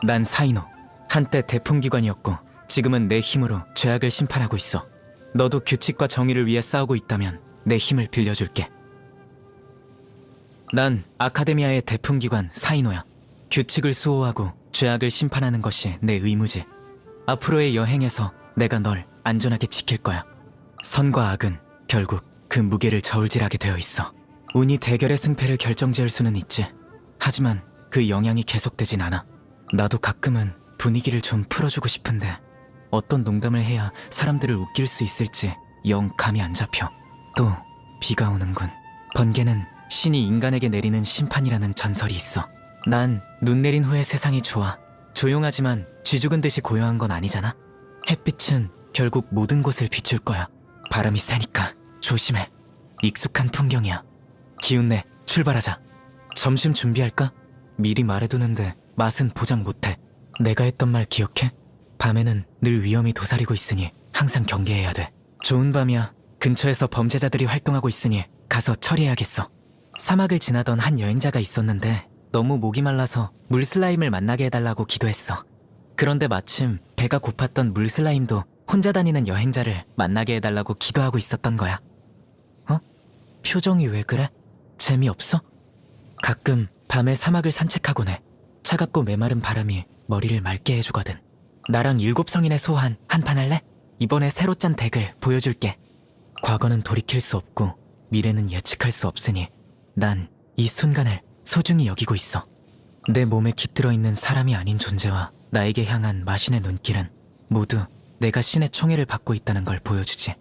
난 사이노. 한때 대풍기관이었고 지금은 내 힘으로 죄악을 심판하고 있어. 너도 규칙과 정의를 위해 싸우고 있다면 내 힘을 빌려줄게. 난 아카데미아의 대풍기관 사이노야. 규칙을 수호하고 죄악을 심판하는 것이 내 의무지. 앞으로의 여행에서 내가 널 안전하게 지킬 거야. 선과 악은 결국 그 무게를 저울질하게 되어 있어. 운이 대결의 승패를 결정지을 수는 있지. 하지만 그 영향이 계속되진 않아. 나도 가끔은 분위기를 좀 풀어주고 싶은데 어떤 농담을 해야 사람들을 웃길 수 있을지 영 감이 안 잡혀. 또 비가 오는군. 번개는 신이 인간에게 내리는 심판이라는 전설이 있어. 난 눈 내린 후의 세상이 좋아. 조용하지만 쥐죽은 듯이 고요한 건 아니잖아. 햇빛은 결국 모든 곳을 비출 거야. 바람이 세니까 조심해. 익숙한 풍경이야. 기운내, 출발하자. 점심 준비할까? 미리 말해두는데 맛은 보장 못해. 내가 했던 말 기억해? 밤에는 늘 위험이 도사리고 있으니 항상 경계해야 돼. 좋은 밤이야. 근처에서 범죄자들이 활동하고 있으니 가서 처리해야겠어. 사막을 지나던 한 여행자가 있었는데 너무 목이 말라서 물슬라임을 만나게 해달라고 기도했어. 그런데 마침 배가 고팠던 물슬라임도 혼자 다니는 여행자를 만나게 해달라고 기도하고 있었던 거야. 어? 표정이 왜 그래? 재미없어? 가끔 밤에 사막을 산책하곤 해. 차갑고 메마른 바람이 머리를 맑게 해주거든. 나랑 7성인의 소환 한판 할래? 이번에 새로 짠 덱을 보여줄게. 과거는 돌이킬 수 없고 미래는 예측할 수 없으니 난 이 순간을 소중히 여기고 있어. 내 몸에 깃들어 있는 사람이 아닌 존재와 나에게 향한 마신의 눈길은 모두 내가 신의 총애를 받고 있다는 걸 보여주지.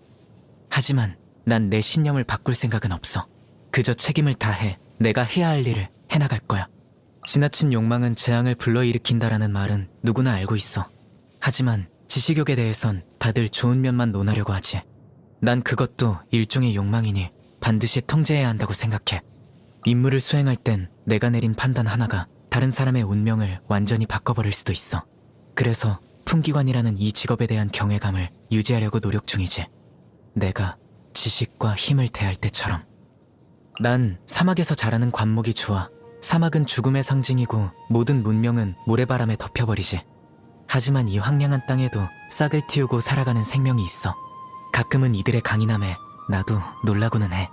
하지만 난 내 신념을 바꿀 생각은 없어. 그저 책임을 다해 내가 해야 할 일을 해나갈 거야. 지나친 욕망은 재앙을 불러일으킨다라는 말은 누구나 알고 있어. 하지만 지식욕에 대해선 다들 좋은 면만 논하려고 하지. 난 그것도 일종의 욕망이니 반드시 통제해야 한다고 생각해. 임무를 수행할 땐 내가 내린 판단 하나가 다른 사람의 운명을 완전히 바꿔버릴 수도 있어. 그래서 풍기관이라는 이 직업에 대한 경외감을 유지하려고 노력 중이지. 내가 지식과 힘을 대할 때처럼. 난 사막에서 자라는 관목이 좋아. 사막은 죽음의 상징이고 모든 문명은 모래바람에 덮여버리지. 하지만 이 황량한 땅에도 싹을 틔우고 살아가는 생명이 있어. 가끔은 이들의 강인함에 나도 놀라고는 해.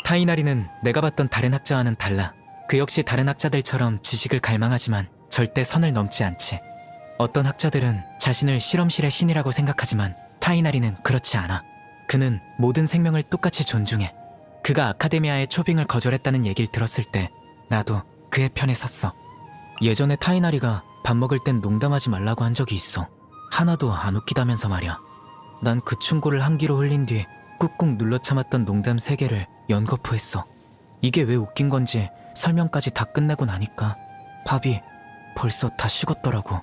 타이나리는 내가 봤던 다른 학자와는 달라. 그 역시 다른 학자들처럼 지식을 갈망하지만 절대 선을 넘지 않지. 어떤 학자들은 자신을 실험실의 신이라고 생각하지만 타이나리는 그렇지 않아. 그는 모든 생명을 똑같이 존중해. 그가 아카데미아의 초빙을 거절했다는 얘기를 들었을 때 나도 그의 편에 섰어. 예전에 타이나리가 밥 먹을 땐 농담하지 말라고 한 적이 있어. 하나도 안 웃기다면서 말이야. 난 그 충고를 한 귀로 흘린 뒤 꾹꾹 눌러 참았던 농담 3개를 연거푸했어. 이게 왜 웃긴 건지 설명까지 다 끝내고 나니까 밥이 벌써 다 식었더라고.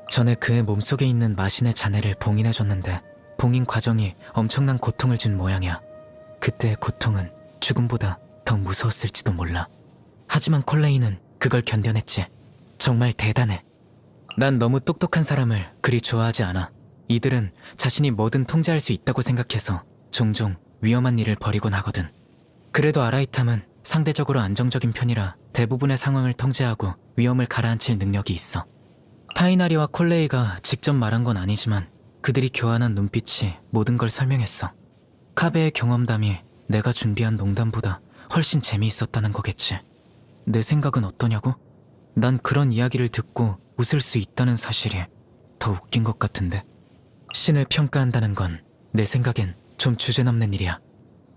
전에 그의 몸속에 있는 마신의 잔해를 봉인해줬는데 봉인 과정이 엄청난 고통을 준 모양이야. 그때의 고통은 죽음보다 더 무서웠을지도 몰라. 하지만 콜레이는 그걸 견뎌냈지. 정말 대단해. 난 너무 똑똑한 사람을 그리 좋아하지 않아. 이들은 자신이 뭐든 통제할 수 있다고 생각해서 종종 위험한 일을 벌이곤 하거든. 그래도 아라이탐은 상대적으로 안정적인 편이라 대부분의 상황을 통제하고 위험을 가라앉힐 능력이 있어. 타이나리와 콜레이가 직접 말한 건 아니지만 그들이 교환한 눈빛이 모든 걸 설명했어. 카베의 경험담이 내가 준비한 농담보다 훨씬 재미있었다는 거겠지. 내 생각은 어떠냐고? 난 그런 이야기를 듣고 웃을 수 있다는 사실이 더 웃긴 것 같은데. 신을 평가한다는 건 내 생각엔 좀 주제넘는 일이야.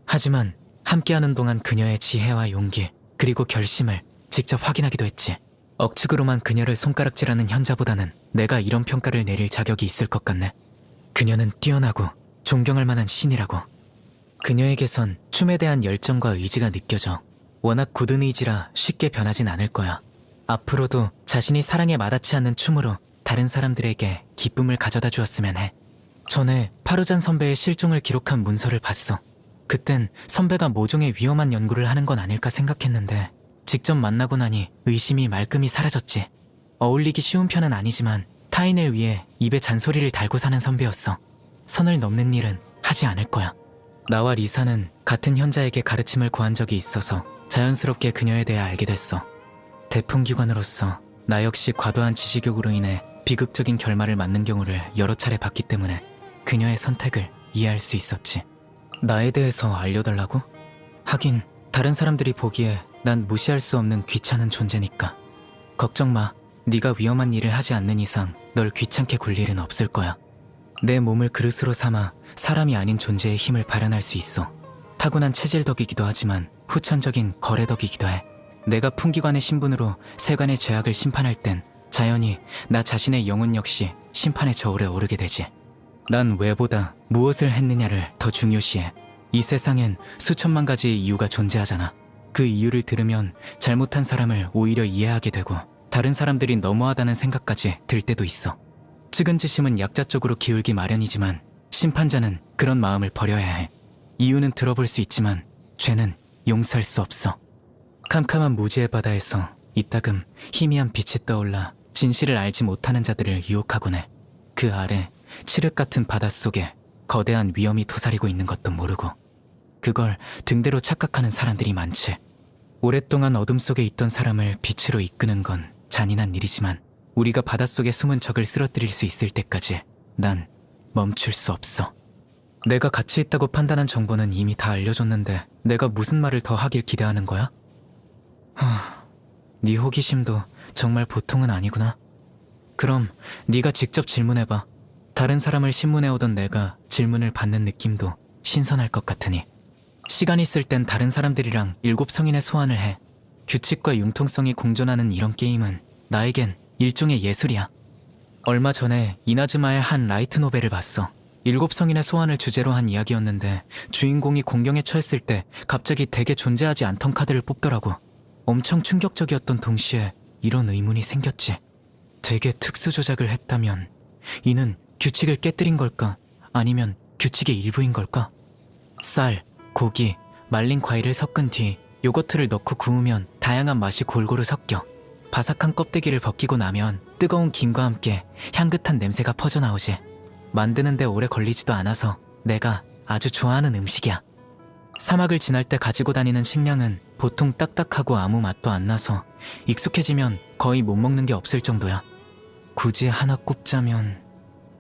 하지만 함께하는 동안 그녀의 지혜와 용기 그리고 결심을 직접 확인하기도 했지. 억측으로만 그녀를 손가락질하는 현자보다는 내가 이런 평가를 내릴 자격이 있을 것 같네. 그녀는 뛰어나고 존경할 만한 신이라고. 그녀에게선 춤에 대한 열정과 의지가 느껴져. 워낙 굳은 의지라 쉽게 변하진 않을 거야. 앞으로도 자신이 사랑에 마다치 않는 춤으로 다른 사람들에게 기쁨을 가져다 주었으면 해. 전에 파루잔 선배의 실종을 기록한 문서를 봤어. 그땐 선배가 모종의 위험한 연구를 하는 건 아닐까 생각했는데 직접 만나고 나니 의심이 말끔히 사라졌지. 어울리기 쉬운 편은 아니지만 타인을 위해 입에 잔소리를 달고 사는 선배였어. 선을 넘는 일은 하지 않을 거야. 나와 리사는 같은 현자에게 가르침을 구한 적이 있어서 자연스럽게 그녀에 대해 알게 됐어. 대풍기관으로서 나 역시 과도한 지식욕으로 인해 비극적인 결말을 맞는 경우를 여러 차례 봤기 때문에 그녀의 선택을 이해할 수 있었지. 나에 대해서 알려달라고? 하긴 다른 사람들이 보기에 난 무시할 수 없는 귀찮은 존재니까. 걱정 마. 네가 위험한 일을 하지 않는 이상 널 귀찮게 굴 일은 없을 거야. 내 몸을 그릇으로 삼아 사람이 아닌 존재의 힘을 발현할 수 있어. 타고난 체질 덕이기도 하지만 후천적인 거래 덕이기도 해. 내가 풍기관의 신분으로 세간의 죄악을 심판할 땐 자연히 나 자신의 영혼 역시 심판의 저울에 오르게 되지. 난 왜보다 무엇을 했느냐를 더 중요시해. 이 세상엔 수천만 가지의 이유가 존재하잖아. 그 이유를 들으면 잘못한 사람을 오히려 이해하게 되고 다른 사람들이 너무하다는 생각까지 들 때도 있어. 측은지심은 약자 쪽으로 기울기 마련이지만 심판자는 그런 마음을 버려야 해. 이유는 들어볼 수 있지만 죄는 용서할 수 없어. 캄캄한 무지의 바다에서 이따금 희미한 빛이 떠올라 진실을 알지 못하는 자들을 유혹하곤 해. 그 아래 칠흑 같은 바닷속에 거대한 위험이 도사리고 있는 것도 모르고 그걸 등대로 착각하는 사람들이 많지. 오랫동안 어둠 속에 있던 사람을 빛으로 이끄는 건 잔인한 일이지만 우리가 바닷속에 숨은 적을 쓰러뜨릴 수 있을 때까지 난 멈출 수 없어. 내가 가치 있다고 판단한 정보는 이미 다 알려줬는데 내가 무슨 말을 더 하길 기대하는 거야? 네 호기심도 정말 보통은 아니구나. 그럼 네가 직접 질문해봐. 다른 사람을 신문해오던 내가 질문을 받는 느낌도 신선할 것 같으니. 시간 있을 땐 다른 사람들이랑 7성인의 소환을 해. 규칙과 융통성이 공존하는 이런 게임은 나에겐 일종의 예술이야. 얼마 전에 이나즈마의 한 라이트 노벨을 봤어. 7성인의 소환을 주제로 한 이야기였는데 주인공이 공경에 처했을 때 갑자기 대개 존재하지 않던 카드를 뽑더라고. 엄청 충격적이었던 동시에 이런 의문이 생겼지. 되게 특수 조작을 했다면 이는 규칙을 깨뜨린 걸까? 아니면 규칙의 일부인 걸까? 쌀, 고기, 말린 과일을 섞은 뒤 요거트를 넣고 구우면 다양한 맛이 골고루 섞여. 바삭한 껍데기를 벗기고 나면 뜨거운 김과 함께 향긋한 냄새가 퍼져나오지. 만드는데 오래 걸리지도 않아서 내가 아주 좋아하는 음식이야. 사막을 지날 때 가지고 다니는 식량은 보통 딱딱하고 아무 맛도 안 나서 익숙해지면 거의 못 먹는 게 없을 정도야. 굳이 하나 꼽자면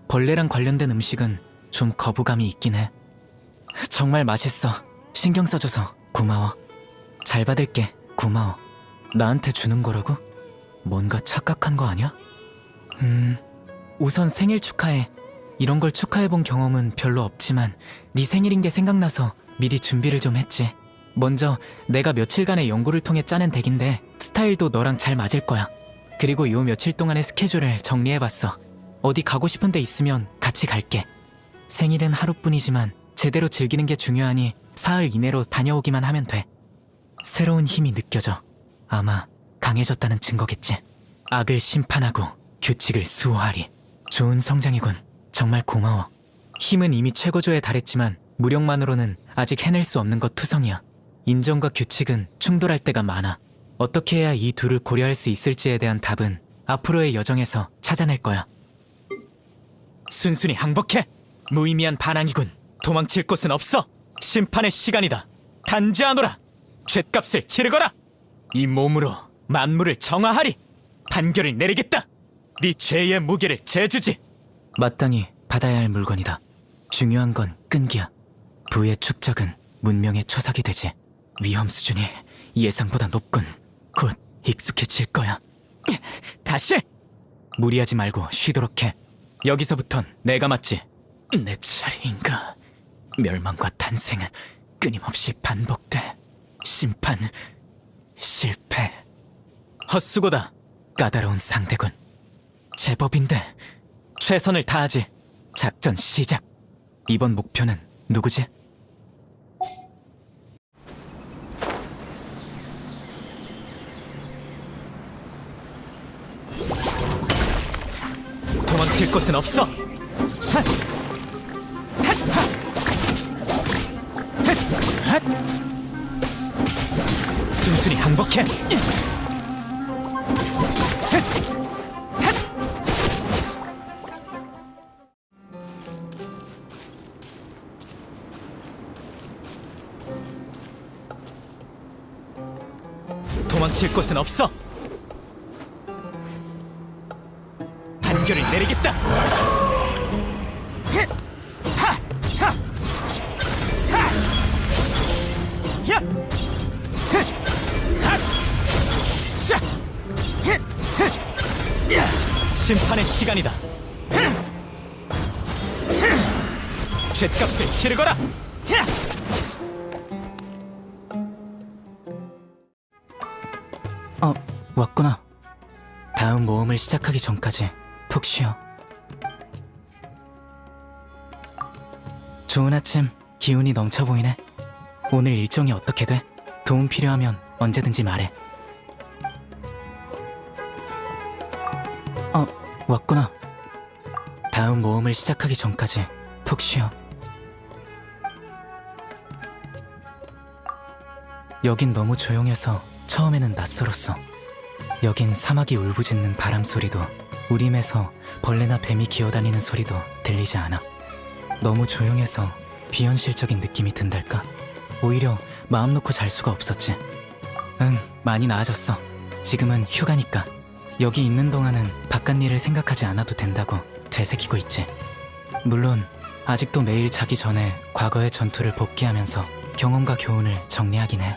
벌레랑 관련된 음식은 좀 거부감이 있긴 해. 정말 맛있어. 신경 써줘서 고마워. 잘 받을게. 고마워. 나한테 주는 거라고? 뭔가 착각한 거 아니야? 우선 생일 축하해. 이런 걸 축하해본 경험은 별로 없지만 네 생일인 게 생각나서 미리 준비를 좀 했지. 먼저 내가 며칠간의 연구를 통해 짜낸 덱인데 스타일도 너랑 잘 맞을 거야. 그리고 요 며칠 동안의 스케줄을 정리해봤어. 어디 가고 싶은 데 있으면 같이 갈게. 생일은 하루뿐이지만 제대로 즐기는 게 중요하니 사흘 이내로 다녀오기만 하면 돼. 새로운 힘이 느껴져. 아마 강해졌다는 증거겠지. 악을 심판하고 규칙을 수호하리. 좋은 성장이군. 정말 고마워. 힘은 이미 최고조에 달했지만 무력만으로는 아직 해낼 수 없는 것 투성이야. 인정과 규칙은 충돌할 때가 많아. 어떻게 해야 이 둘을 고려할 수 있을지에 대한 답은 앞으로의 여정에서 찾아낼 거야. 순순히 항복해. 무의미한 반항이군. 도망칠 곳은 없어. 심판의 시간이다. 단죄하노라. 죗값을 치르거라. 이 몸으로 만물을 정화하리. 판결을 내리겠다. 네 죄의 무게를 재주지. 마땅히 받아야 할 물건이다. 중요한 건 끈기야. 부의 축적은 문명의 초석이 되지. 위험 수준이 예상보다 높군. 곧 익숙해질 거야. 다시! 무리하지 말고 쉬도록 해. 여기서부턴 내가 맞지. 내 차례인가? 멸망과 탄생은 끊임없이 반복돼. 심판, 실패. 헛수고다. 까다로운 상대군. 제법인데 최선을 다하지. 작전 시작. 이번 목표는 누구지? 도망칠 곳은 없어. 핫! 핫! 핫! 핫! 순순히 항복해. 도망칠 곳은 없어. 판결을 내리겠다. 심판의 시간이다. 죗값을 치르거라. 왔구나. 다음 모험을 시작하기 전까지 푹 쉬어. 좋은 아침, 기운이 넘쳐 보이네. 오늘 일정이 어떻게 돼? 도움 필요하면 언제든지 말해. 왔구나. 다음 모험을 시작하기 전까지 푹 쉬어. 여긴 너무 조용해서 처음에는 낯설었어. 여긴 사막이 울부짖는 바람 소리도 우림에서 벌레나 뱀이 기어다니는 소리도 들리지 않아. 너무 조용해서 비현실적인 느낌이 든달까? 오히려 마음 놓고 잘 수가 없었지. 응, 많이 나아졌어. 지금은 휴가니까. 여기 있는 동안은 바깥 일을 생각하지 않아도 된다고 되새기고 있지. 물론 아직도 매일 자기 전에 과거의 전투를 복귀하면서 경험과 교훈을 정리하긴 해.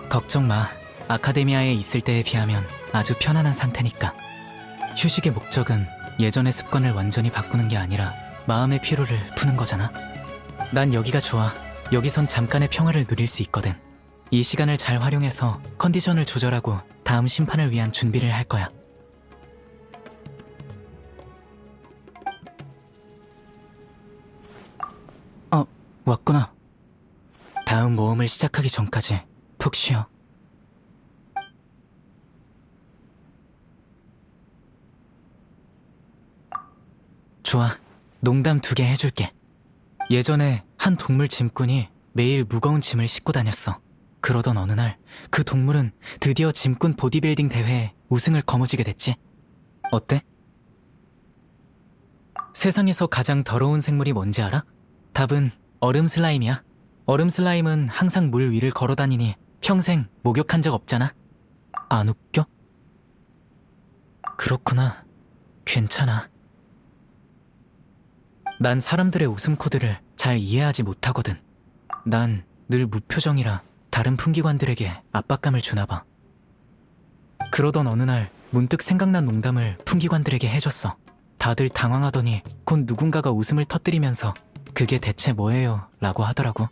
걱정 마. 아카데미아에 있을 때에 비하면 아주 편안한 상태니까. 휴식의 목적은 예전의 습관을 완전히 바꾸는 게 아니라 마음의 피로를 푸는 거잖아. 난 여기가 좋아. 여기선 잠깐의 평화를 누릴 수 있거든. 이 시간을 잘 활용해서 컨디션을 조절하고 다음 심판을 위한 준비를 할 거야. 왔구나. 다음 모험을 시작하기 전까지 푹 쉬어. 좋아. 농담 2개 해줄게. 예전에 한 동물 짐꾼이 매일 무거운 짐을 싣고 다녔어. 그러던 어느 날 그 동물은 드디어 짐꾼 보디빌딩 대회에 우승을 거머쥐게 됐지. 어때? 세상에서 가장 더러운 생물이 뭔지 알아? 답은 얼음 슬라임이야. 얼음 슬라임은 항상 물 위를 걸어다니니 평생 목욕한 적 없잖아. 안 웃겨? 그렇구나. 괜찮아. 난 사람들의 웃음 코드를 잘 이해하지 못하거든. 난 늘 무표정이라 다른 풍기관들에게 압박감을 주나봐. 그러던 어느 날 문득 생각난 농담을 풍기관들에게 해줬어. 다들 당황하더니 곧 누군가가 웃음을 터뜨리면서 그게 대체 뭐예요? 라고 하더라고.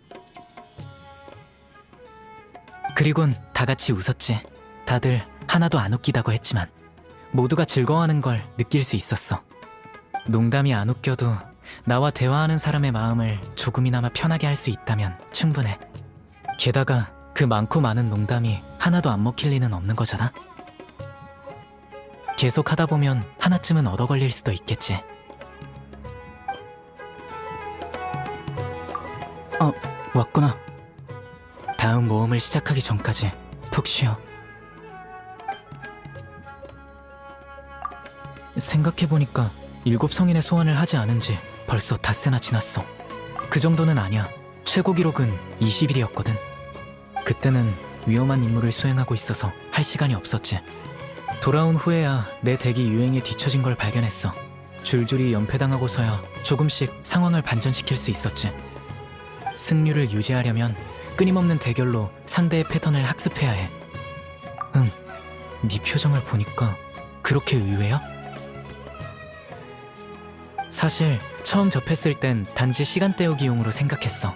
그리곤 다 같이 웃었지. 다들 하나도 안 웃기다고 했지만 모두가 즐거워하는 걸 느낄 수 있었어. 농담이 안 웃겨도 나와 대화하는 사람의 마음을 조금이나마 편하게 할 수 있다면 충분해. 게다가 그 많고 많은 농담이 하나도 안 먹힐 리는 없는 거잖아. 계속 하다 보면 하나쯤은 얻어 걸릴 수도 있겠지. 왔구나. 다음 모험을 시작하기 전까지 푹 쉬어. 생각해보니까 7성인의 소환을 하지 않은 지 벌써 닷새나 지났어. 그 정도는 아니야. 최고 기록은 20일이었거든. 그때는 위험한 임무를 수행하고 있어서 할 시간이 없었지. 돌아온 후에야 내 덱이 유행에 뒤처진 걸 발견했어. 줄줄이 연패당하고서야 조금씩 상황을 반전시킬 수 있었지. 승률을 유지하려면 끊임없는 대결로 상대의 패턴을 학습해야 해. 응, 네 표정을 보니까 그렇게 의외야? 사실 처음 접했을 땐 단지 시간 때우기용으로 생각했어.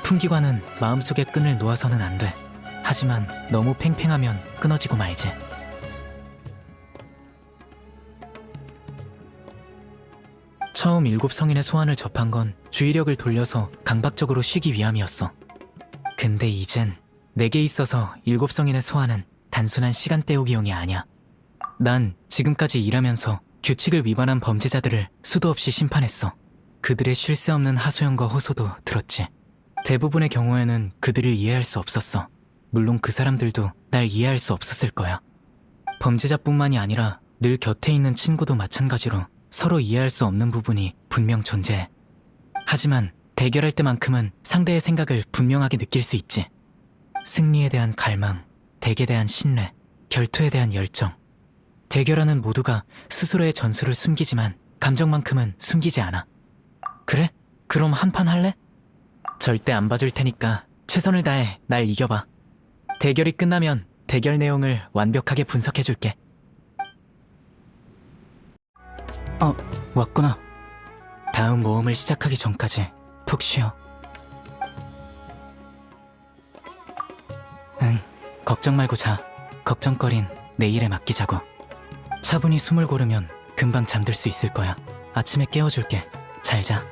풍기관은 마음속에 끈을 놓아서는 안 돼. 하지만 너무 팽팽하면 끊어지고 말지. 처음 7성인의 소환을 접한 건 주의력을 돌려서 강박적으로 쉬기 위함이었어. 근데 이젠 내게 있어서 7성인의 소환은 단순한 시간 때우기용이 아니야. 난 지금까지 일하면서 규칙을 위반한 범죄자들을 수도 없이 심판했어. 그들의 쉴 새 없는 하소연과 호소도 들었지. 대부분의 경우에는 그들을 이해할 수 없었어. 물론 그 사람들도 날 이해할 수 없었을 거야. 범죄자뿐만이 아니라 늘 곁에 있는 친구도 마찬가지로 서로 이해할 수 없는 부분이 분명 존재해. 하지만 대결할 때만큼은 상대의 생각을 분명하게 느낄 수 있지. 승리에 대한 갈망, 덱에 대한 신뢰, 결투에 대한 열정. 대결하는 모두가 스스로의 전술을 숨기지만 감정만큼은 숨기지 않아. 그래? 그럼 한판 할래? 절대 안 봐줄 테니까 최선을 다해 날 이겨봐. 대결이 끝나면 대결 내용을 완벽하게 분석해줄게. 왔구나. 다음 모험을 시작하기 전까지 푹 쉬어. 응, 걱정 말고 자. 걱정거린 내일에 맡기자고. 차분히 숨을 고르면 금방 잠들 수 있을 거야. 아침에 깨워줄게. 잘 자.